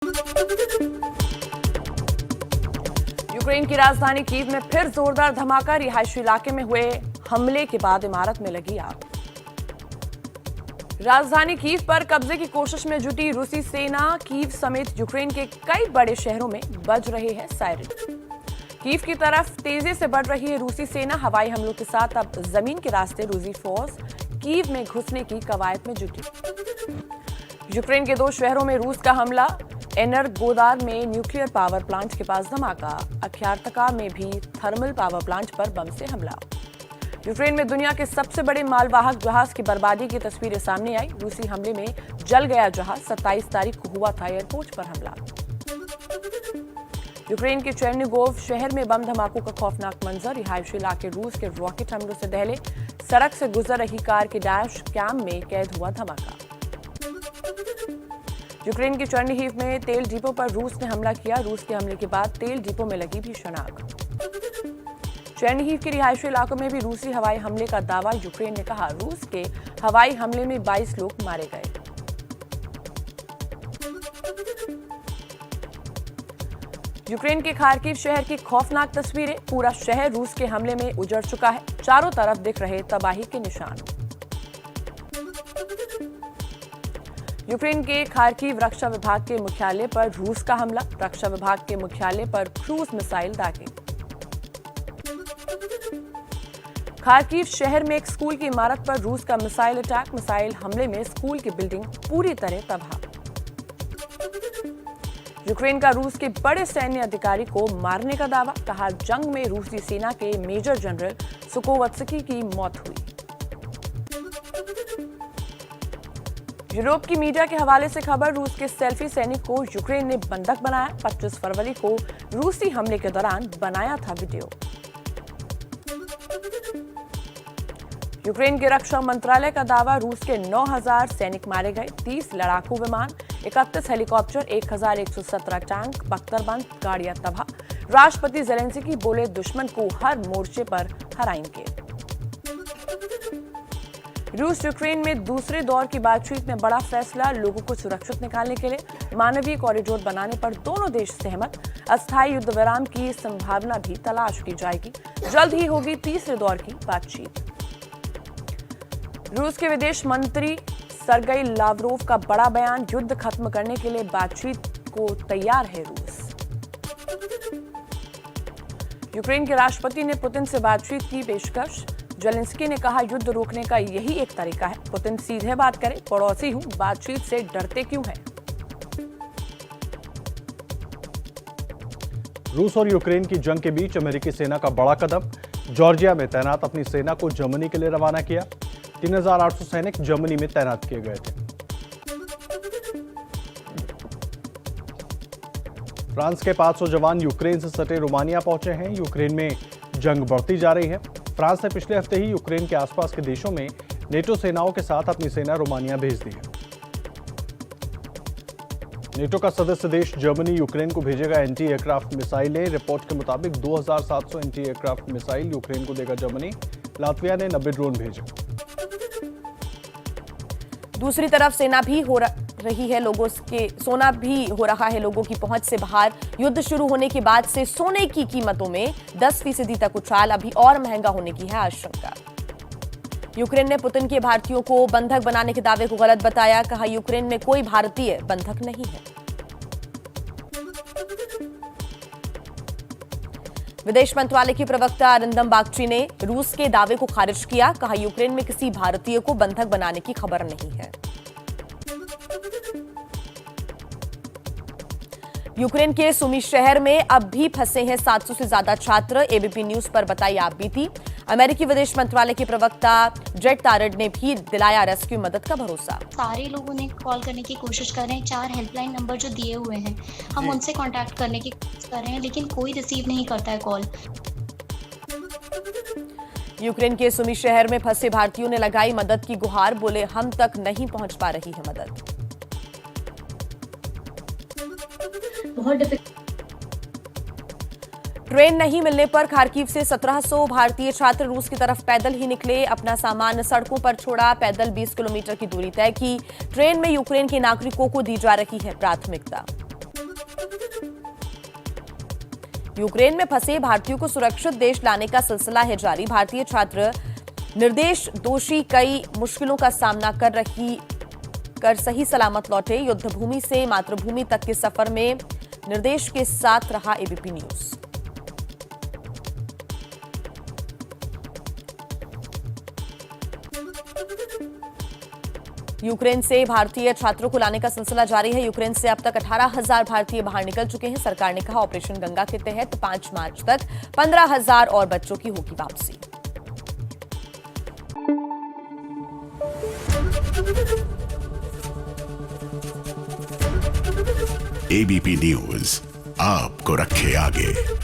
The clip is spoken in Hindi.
यूक्रेन की राजधानी कीव में फिर जोरदार धमाका। रिहायशी इलाके में हुए हमले के बाद इमारत में लगी आग। राजधानी कीव पर कब्जे की कोशिश में जुटी रूसी सेना। कीव समेत यूक्रेन के कई बड़े शहरों में बज रहे हैं सायरन। कीव की तरफ तेजी से बढ़ रही है रूसी सेना। हवाई हमलों के साथ अब जमीन के रास्ते रूसी फोर्स कीव में घुसने की कवायद में जुटी। यूक्रेन के 2 शहरों में रूस का हमला। एनरगोदार में न्यूक्लियर पावर प्लांट के पास धमाका। अख्यार्तका में भी थर्मल पावर प्लांट पर बम से हमला। यूक्रेन में दुनिया के सबसे बड़े मालवाहक जहाज की बर्बादी की तस्वीरें सामने आई। रूसी हमले में जल गया जहाज। 27 तारीख को हुआ था एयरपोर्ट पर हमला। यूक्रेन के चेर्निगोव शहर में बम धमाकों का खौफनाक मंजर। रिहायशी इलाके रूस के रॉकेट हमलों से दहले। सड़क से गुजर रही कार के डैश कैम में कैद हुआ धमाका। यूक्रेन के चेर्निहिव में तेल डिपो पर रूस ने हमला किया। रूस के हमले के बाद तेल डिपो में लगी भीषण आग। चेर्निहिव के रिहायशी इलाकों में भी रूसी हवाई हमले का दावा। यूक्रेन ने कहा रूस के हवाई हमले में 22 लोग मारे गए। यूक्रेन के खार्किव शहर की खौफनाक तस्वीरें। पूरा शहर रूस के हमले में उजड़ चुका है। चारों तरफ दिख रहे तबाही के निशान। यूक्रेन के खार्किव रक्षा विभाग के मुख्यालय पर रूस का हमला। रक्षा विभाग के मुख्यालय पर क्रूज मिसाइल दागे। खार्किव शहर में एक स्कूल की इमारत पर रूस का मिसाइल अटैक। मिसाइल हमले में स्कूल की बिल्डिंग पूरी तरह तबाह। यूक्रेन का रूस के बड़े सैन्य अधिकारी को मारने का दावा। कहा जंग में रूसी सेना के मेजर जनरल सुकोवत्स्की की मौत हुई। यूरोप की मीडिया के हवाले से खबर। रूस के सेल्फी सैनिक को यूक्रेन ने बंधक बनाया। 25 फरवरी को रूसी हमले के दौरान बनाया था वीडियो। यूक्रेन के रक्षा मंत्रालय का दावा। रूस के 9000 सैनिक मारे गए। 30 लड़ाकू विमान, 31 हेलीकॉप्टर, 1117 टैंक, बख्तरबंद गाड़ियां तबाह। राष्ट्रपति ज़ेलेंस्की बोले दुश्मन को हर मोर्चे पर हराएंगे। रूस यूक्रेन में दूसरे दौर की बातचीत में बड़ा फैसला। लोगों को सुरक्षित निकालने के लिए मानवीय कॉरिडोर बनाने पर दोनों देश सहमत। अस्थायी युद्ध विराम की संभावना भी तलाश की जाएगी। जल्द ही होगी तीसरे दौर की बातचीत। रूस के विदेश मंत्री सरगेई लावरोव का बड़ा बयान। युद्ध खत्म करने के लिए बातचीत को तैयार है रूस। यूक्रेन के राष्ट्रपति ने पुतिन से बातचीत की पेशकश। ज़ेलेंस्की ने कहा युद्ध रोकने का यही एक तरीका है। पुतिन सीधे बात करे, पड़ोसी हूं, बातचीत से डरते क्यों हैं? रूस और यूक्रेन की जंग के बीच अमेरिकी सेना का बड़ा कदम। जॉर्जिया में तैनात अपनी सेना को जर्मनी के लिए रवाना किया। 3800 सैनिक जर्मनी में तैनात किए गए थे। फ्रांस के 500 जवान यूक्रेन से सटे रोमानिया पहुंचे हैं। यूक्रेन में जंग बढ़ती जा रही है। फ्रांस ने पिछले हफ्ते ही यूक्रेन के आसपास के देशों में नेटो सेनाओं के साथ अपनी सेना रोमानिया भेज दी है। नेटो का सदस्य देश जर्मनी यूक्रेन को भेजेगा एंटी एयरक्राफ्ट मिसाइलें। रिपोर्ट के मुताबिक 2700 एंटी एयरक्राफ्ट मिसाइल यूक्रेन को देगा जर्मनी। लातविया ने 90 ड्रोन भेजे। दूसरी तरफ सोना भी हो रहा है लोगों की पहुंच से बाहर। युद्ध शुरू होने के बाद से सोने की कीमतों में 10% तक उछाल। अभी और महंगा होने की है आशंका। यूक्रेन ने पुतिन के भारतीयों को बंधक बनाने के दावे को गलत बताया। कहा यूक्रेन में कोई भारतीय बंधक नहीं है। विदेश मंत्रालय की प्रवक्ता अरिंदम बागची ने रूस के दावे को खारिज किया। कहा यूक्रेन में किसी भारतीय को बंधक बनाने की खबर नहीं है। यूक्रेन के सुमी शहर में अब भी फंसे हैं 700 से ज्यादा छात्र। एबीपी न्यूज पर बताई आप बीती। अमेरिकी विदेश मंत्रालय के प्रवक्ता जेट तारड ने भी दिलाया रेस्क्यू मदद का भरोसा। सारे लोगों ने कॉल करने की कोशिश कर रहे हैं। 4 हेल्पलाइन नंबर जो दिए हुए हैं, हम उनसे कांटेक्ट करने की कोशिश कर रहे हैं, लेकिन कोई रिसीव नहीं करता है कॉल। यूक्रेन के सुमी शहर में फंसे भारतीयों ने लगाई मदद की गुहार। बोले हम तक नहीं पहुंच पा रही है मदद। ट्रेन नहीं मिलने पर खार्किव से 1700 भारतीय छात्र रूस की तरफ पैदल ही निकले। अपना सामान सड़कों पर छोड़ा। पैदल 20 किलोमीटर की दूरी तय की। ट्रेन में यूक्रेन के नागरिकों को दी जा रही है प्राथमिकता। यूक्रेन में फंसे भारतीयों को सुरक्षित देश लाने का सिलसिला है जारी। भारतीय छात्र निर्देश दोषी कई मुश्किलों का सामना कर सही सलामत लौटे। युद्ध भूमि से मातृभूमि तक के सफर में निर्देश के साथ रहा एबीपी न्यूज। यूक्रेन से भारतीय छात्रों को लाने का सिलसिला जारी है। यूक्रेन से अब तक 18,000 भारतीय बाहर निकल चुके हैं। सरकार ने कहा ऑपरेशन गंगा के तहत 5 मार्च तक 15,000 और बच्चों की होगी वापसी। एबीपी न्यूज आपको रखे आगे।